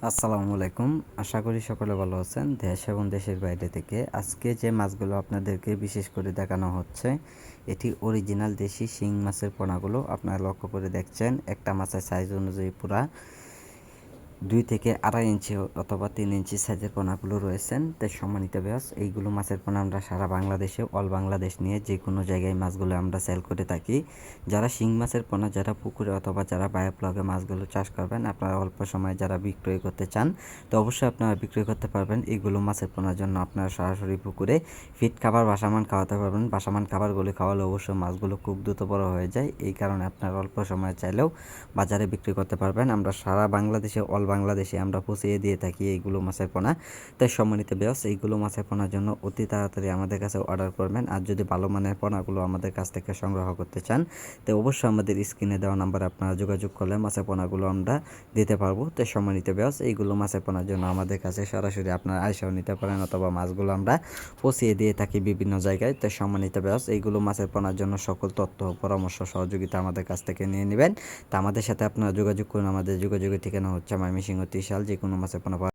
আসসালামু আলাইকুম। আশা করি সকলে ভালো আছেন দেশ এবং দেশের বাইরে থেকে। আজকে যে মাছগুলো আপনাদেরকে বিশেষ করে দেখানো হচ্ছে, এটি অরিজিনাল দেশি শিং মাছের পোনাগুলো আপনারা লক্ষ্য করে দেখছেন। একটা মাছের সাইজ অনুযায়ী পুরা 2 থেকে 2.5 ইঞ্চি অথবা 3 ইঞ্চি সাইজের পোনাগুলো রয়েছেন। তাই সম্মানিত ভিউয়ার্স, এইগুলো মাছের পোনা আমরা সারা বাংলাদেশে অল বাংলাদেশ নিয়ে যে কোনো জায়গায় মাছগুলো আমরা সেল করে থাকি। যারা শিং মাছের পোনা যারা পুকুরে অথবা যারা বায়োফ্লগে মাছগুলো চাষ করবেন, আপনারা অল্প সময়ে যারা বিক্রয় করতে চান, তো অবশ্যই আপনারা বিক্রয় করতে পারবেন। এইগুলো মাছের পোনার জন্য আপনারা সরাসরি পুকুরে ফিট খাবার বাসামান খাওয়াতে পারবেন। বাসামান খাবারগুলি খাওয়ালে অবশ্যই মাছগুলো খুব দ্রুত বড় হয়ে যায়। এই কারণে আপনারা অল্প সময়ে চাইলেও বাজারে বিক্রি করতে পারবেন। আমরা সারা বাংলাদেশে অল বাংলাদেশে আমরা পৌঁছিয়ে দিয়ে থাকি এইগুলো মাছের পোনা। তাই সম্মানিত ভিউয়ার্স, এইগুলো মাছের পোনার জন্য অতি তাড়াতাড়ি আমাদের কাছে অর্ডার করবেন। আর যদি ভালো মানের পোনাগুলো আমাদের কাছ থেকে সংগ্রহ করতে চান, তো অবশ্যই আমাদের স্ক্রিনে দেওয়া নাম্বারে আপনারা যোগাযোগ করলে মাছের পোনাগুলো আমরা দিতে পারবো। তাই সম্মানিত ভিউয়ার্স, এইগুলো মাছের পোনার জন্য আমাদের কাছে সরাসরি আপনারা আইসাও নিতে পারেন অথবা মাছগুলো আমরা পৌঁছিয়ে দিয়ে থাকি বিভিন্ন জায়গায়। তাই সম্মানিত ভিউয়ার্স, এইগুলো মাছের পোনার জন্য সকল তথ্য পরামর্শ সহযোগিতা আমাদের কাছ থেকে নিয়ে নেবেন। তা আমাদের সাথে আপনারা যোগাযোগ করুন। আমাদের যোগাযোগের ঠিকানা হচ্ছে ময়মনসিংহ ত্রিশাল। যে কোনো মাছের পোনা